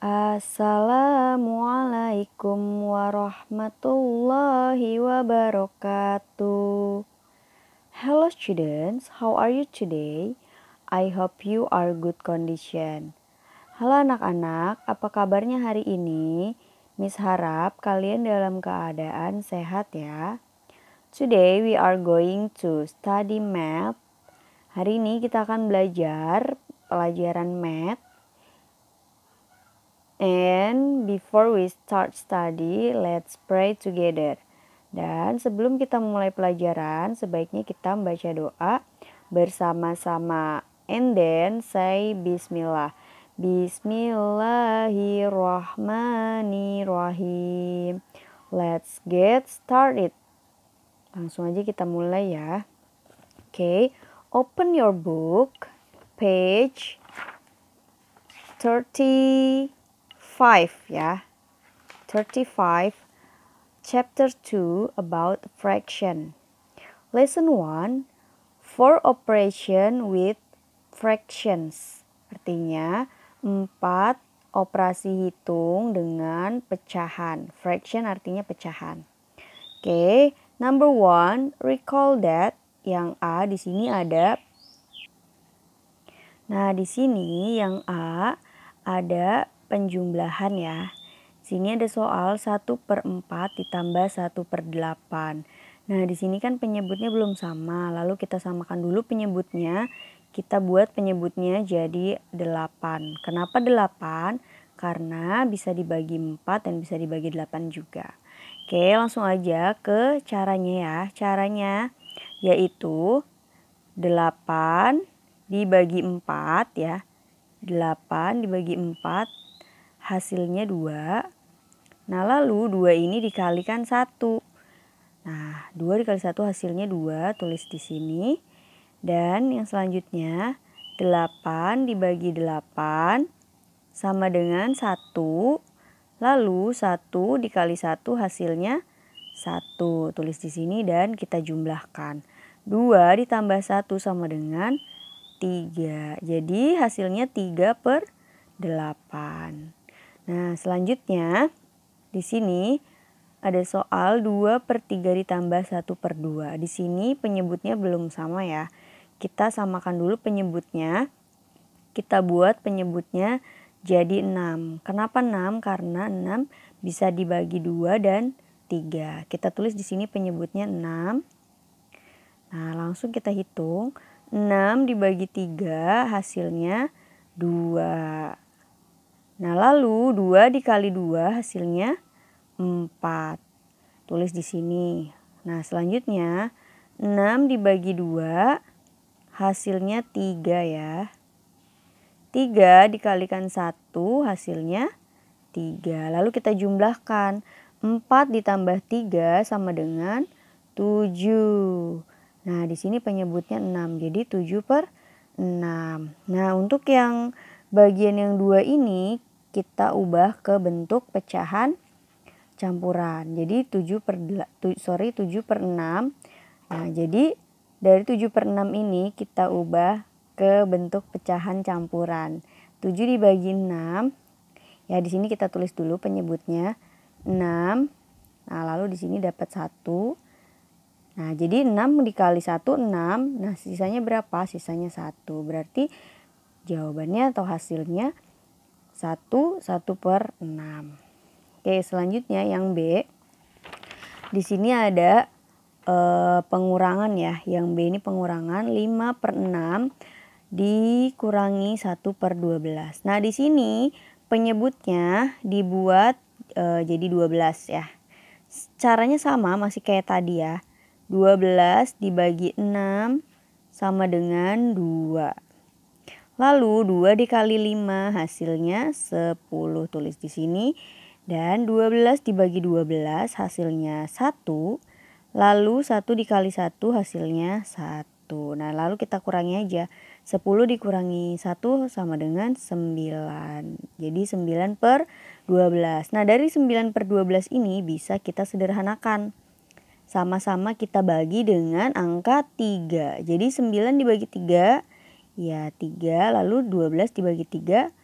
Assalamualaikum warahmatullahi wabarakatuh. Hello students, how are you today? I hope you are good condition. Halo anak-anak, apa kabarnya hari ini? Miss harap kalian dalam keadaan sehat ya. Today we are going to study math. Hari ini kita akan belajar pelajaran math. And before we start study, let's pray together. Dan sebelum kita memulai pelajaran, sebaiknya kita membaca doa bersama-sama. And then say Bismillah. Bismillahirrahmanirrahim. Let's get started. Langsung aja kita mulai ya. Okay, open your book, page 35 ya. 35 chapter 2 about fraction. Lesson 1 for operation with fractions. Artinya 4 operasi hitung dengan pecahan. Fraction artinya pecahan. Oke, number 1 recall that. Yang A di sini ada. Nah, di sini yang A ada penjumlahan ya. Sini ada soal 1/4 ditambah 1/8. Nah, di sini kan penyebutnya belum sama. Lalu kita samakan dulu penyebutnya. Kita buat penyebutnya jadi 8. Kenapa 8? Karena bisa dibagi 4 dan bisa dibagi 8 juga. Oke, langsung aja ke caranya ya. Caranya yaitu 8 dibagi 4 ya. 8 dibagi 4 hasilnya 2. Nah, lalu 2 ini dikalikan 1. Nah, 2 dikali 1 hasilnya 2, tulis di sini. Dan yang selanjutnya 8 dibagi 8 sama dengan 1. Lalu 1 dikali 1 hasilnya 1, tulis di sini dan kita jumlahkan. 2 ditambah 1 sama dengan 3. Jadi hasilnya 3/8. Nah, selanjutnya di sini ada soal 2/3 ditambah 1/2. Di sini penyebutnya belum sama ya. Kita samakan dulu penyebutnya. Kita buat penyebutnya jadi 6. Kenapa 6? Karena 6 bisa dibagi 2 dan 3. Kita tulis di sini penyebutnya 6. Nah, langsung kita hitung. 6 dibagi 3 hasilnya 2. Nah, lalu 2 dikali 2 hasilnya 4. Tulis di sini. Nah, selanjutnya 6 dibagi 2 hasilnya 3 ya. 3 dikalikan 1 hasilnya 3. Lalu kita jumlahkan. 4 ditambah 3 sama dengan 7. Nah, di sini penyebutnya 6. Jadi 7/6. Nah, untuk yang bagian yang 2 ini kita ubah ke bentuk pecahan campuran. Jadi 7/6. Nah, jadi dari 7/6 ini kita ubah ke bentuk pecahan campuran. 7 dibagi 6. Ya, di sini kita tulis dulu penyebutnya 6. Nah, lalu di sini dapat 1. Nah, jadi 6 dikali 1, 6. Nah, sisanya berapa? Sisanya 1. Berarti jawabannya atau hasilnya 1/6. Oke, selanjutnya yang B. Di sini ada pengurangan ya. Yang B ini pengurangan 5/6 dikurangi 1/12. Nah, di sini penyebutnya dibuat jadi 12 ya. Caranya sama, masih kayak tadi ya. 12 dibagi 6 sama dengan 2. Lalu 2 dikali 5 hasilnya 10, tulis di sini. Dan 12 dibagi 12 hasilnya 1. Lalu 1 dikali 1 hasilnya 1. Nah, lalu kita kurangi aja. 10 dikurangi 1 sama dengan 9. Jadi 9/12. Nah, dari 9/12 ini bisa kita sederhanakan. Sama-sama kita bagi dengan angka 3. Jadi 9 dibagi 3, ya 3. Lalu 12 dibagi 3,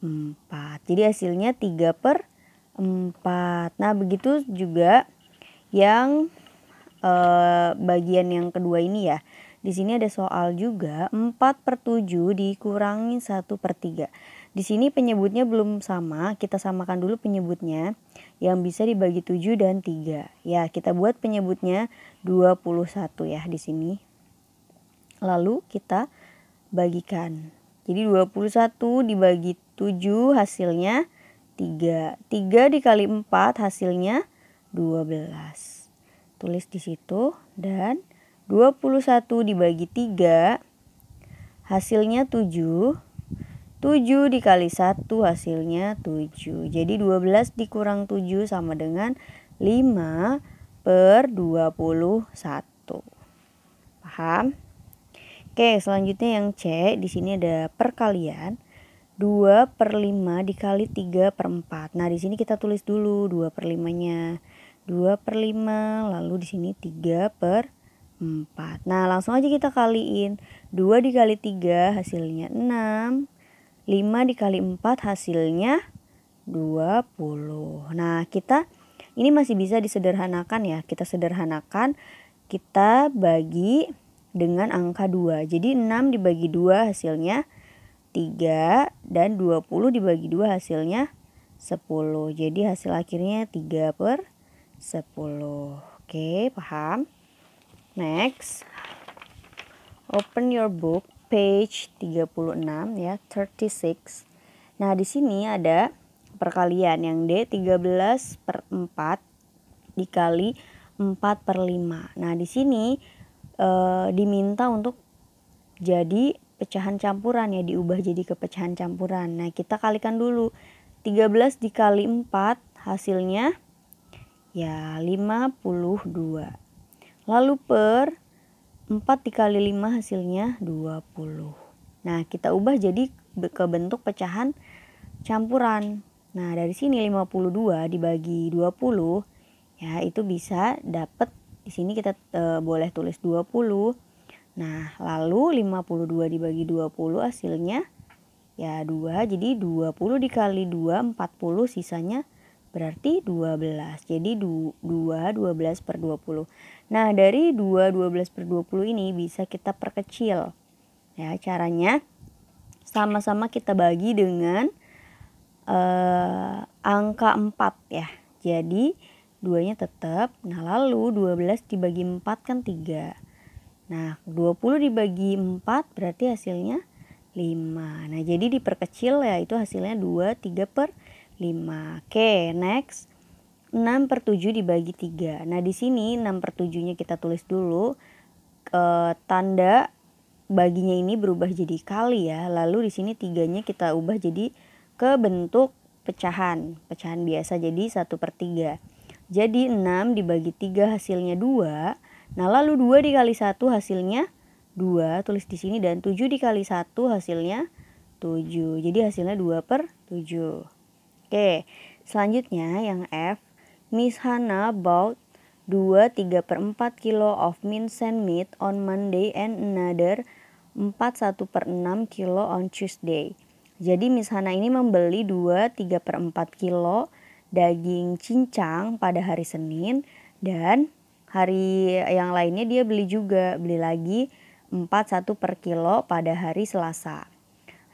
4. Jadi hasilnya 3/4. Nah begitu juga yang bagian yang kedua ini ya. Di sini ada soal juga 4/7 dikurangi 1/3. Di sini penyebutnya belum sama, kita samakan dulu penyebutnya yang bisa dibagi 7 dan 3. Ya, kita buat penyebutnya 21 ya di sini. Lalu kita bagikan. Jadi 21 dibagi 7 hasilnya 3. 3 dikali 4 hasilnya 12. Tulis di situ. Dan 21 dibagi 3 hasilnya 7. 7 dikali 1 hasilnya 7. Jadi 12 dikurang 7 sama dengan 5/21. Paham? Oke, selanjutnya yang C. Di sini ada perkalian. 2/5 dikali 3/4. Nah, di sini kita tulis dulu 2/5-nya. 2/5, lalu di sini 3/4. Nah, langsung aja kita kaliin. 2 dikali 3 hasilnya 6. 5 dikali 4 hasilnya 20. Nah, kita ini masih bisa disederhanakan ya. Kita sederhanakan, kita bagi dengan angka 2. Jadi 6 dibagi 2 hasilnya 3 dan 20 dibagi 2 hasilnya 10. Jadi hasil akhirnya 3/10. Oke, paham? Next. Open your book page 36 ya, 36. Nah, di sini ada perkalian yang D, 13/4 dikali 4/5. Nah, di sini diminta untuk jadi pecahan campuran ya, diubah jadi ke pecahan campuran. Nah, kita kalikan dulu. 13 dikali 4 hasilnya ya 52. Lalu per 4 dikali 5 hasilnya 20. Nah, kita ubah jadi ke bentuk pecahan campuran. Nah, dari sini 52 dibagi 20 ya, itu bisa dapat, di sini kita boleh tulis 20. Nah, lalu 52 dibagi 20 hasilnya ya 2. Jadi 20 dikali 2 40, sisanya berarti 12. Jadi 12/20. Nah, dari 12/20 ini bisa kita perkecil. Ya, caranya sama-sama kita bagi dengan angka 4 ya. Jadi 2-nya tetap. Nah, lalu 12 dibagi 4 kan 3. Nah, 20 dibagi 4 berarti hasilnya 5. Nah, jadi diperkecil ya, itu hasilnya 2, 3/5. Oke, next. 6/7 dibagi 3. Nah, di sini 6/7-nya kita tulis dulu. Tanda baginya ini berubah jadi kali ya. Lalu di sini 3-nya kita ubah jadi ke bentuk pecahan. Pecahan biasa, jadi 1/3. Jadi 6 dibagi 3 hasilnya 2. Nah, lalu 2 dikali 1 hasilnya 2, tulis di sini, dan 7 dikali 1 hasilnya 7. Jadi hasilnya 2/7. Oke, selanjutnya yang F. Miss Hannah bought 3/4 kilo of minced meat on Monday and another 1/6 kilo on Tuesday. Jadi Miss Hannah ini membeli 3/4 kilo daging cincang pada hari Senin, dan hari yang lainnya dia beli lagi 1 per kilo pada hari Selasa.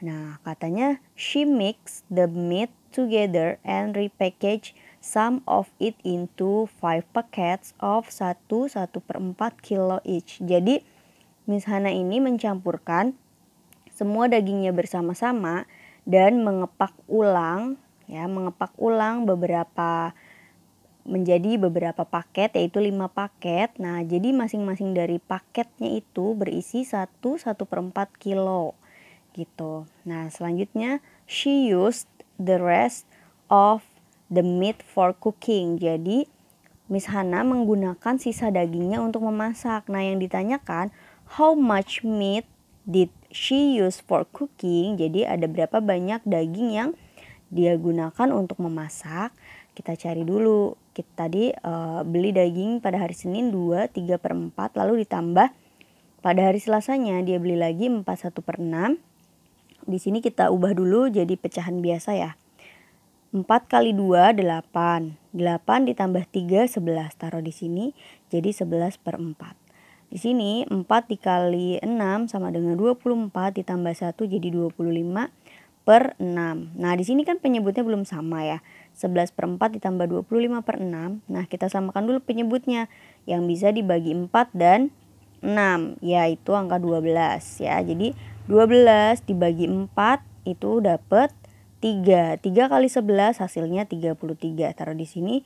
Nah, katanya she mixed the meat together and repackaged some of it into 5 packets of 1/4 kilo each. Jadi Miss Hannah ini mencampurkan semua dagingnya bersama-sama dan mengepak ulang menjadi beberapa paket, yaitu 5 paket. Nah, jadi masing-masing dari paketnya itu berisi 1/4 kilo gitu. Nah, selanjutnya she used the rest of the meat for cooking. Jadi Miss Hannah menggunakan sisa dagingnya untuk memasak. Nah, yang ditanyakan how much meat did she use for cooking? Jadi ada berapa banyak daging yang dia gunakan untuk memasak. Kita cari dulu. Kita tadi beli daging pada hari Senin 2, 3/4, lalu ditambah pada hari Selasanya dia beli lagi 4/1/6. Di sini kita ubah dulu jadi pecahan biasa ya. 4 kali 2, 8. 8 ditambah 3, 11. Taruh di sini jadi 11 per 4. Di sini 4 dikali 6 sama dengan 24 ditambah 1 jadi 25 per 6. Nah di sini kan penyebutnya belum sama ya. 11 per 4 ditambah 25 per 6. Nah kita samakan dulu penyebutnya. Yang bisa dibagi 4 dan 6 yaitu angka 12 ya. Jadi 12 dibagi 4 itu dapat 3. 3 kali 11 hasilnya 33. Taruh di sini.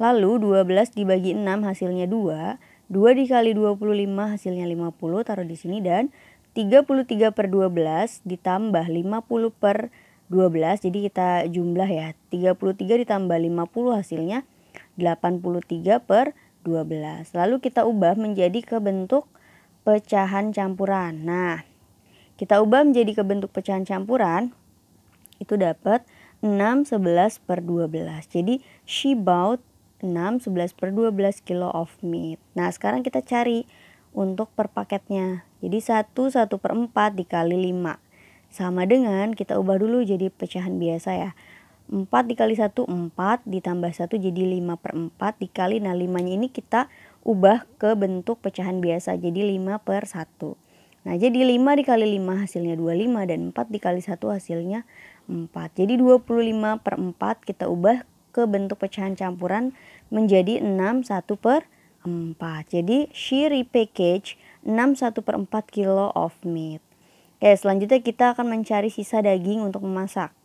Lalu 12 dibagi 6 hasilnya 2. 2 dikali 25 hasilnya 50. Taruh di sini dan 33 per 12 ditambah 50 per 12. Jadi kita jumlah ya. 33 ditambah 50 hasilnya 83 per 12. Lalu kita ubah menjadi ke bentuk pecahan campuran. Nah, kita ubah menjadi ke bentuk pecahan campuran. Itu dapat 6 11 per 12. Jadi she bought 6 11 per 12 kilo of meat. Nah sekarang kita cari untuk per paketnya. Jadi 1 1 per 4 dikali 5. Sama dengan kita ubah dulu jadi pecahan biasa ya. 4 dikali 1 4 ditambah 1 jadi 5 per 4 dikali. Nah 5 nya ini kita ubah ke bentuk pecahan biasa. Jadi 5 per 1. Nah jadi 5 dikali 5 hasilnya 25 dan 4 dikali 1 hasilnya 4. Jadi 25 per 4 kita ubah ke bentuk pecahan campuran menjadi 6 1 per 4. Jadi she repackaged 6 1 per 4 kilo of meat. Oke selanjutnya kita akan mencari sisa daging untuk memasak.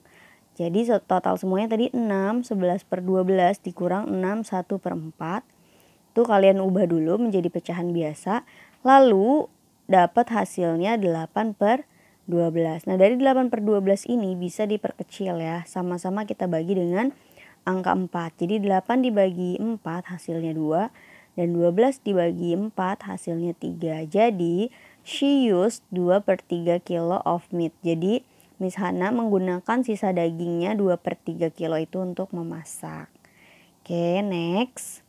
Jadi total semuanya tadi 6 11 per 12 dikurang 6 1 per 4. Itu kalian ubah dulu menjadi pecahan biasa. Lalu dapat hasilnya 8 per 12. Nah dari 8 per 12 ini bisa diperkecil ya. Sama-sama kita bagi dengan angka 4. Jadi 8 dibagi 4 hasilnya 2. Dan 12 dibagi 4 hasilnya 3. Jadi she used 2 per 3 kilo of meat. Jadi Miss Hana menggunakan sisa dagingnya 2 per 3 kilo itu untuk memasak. Oke next.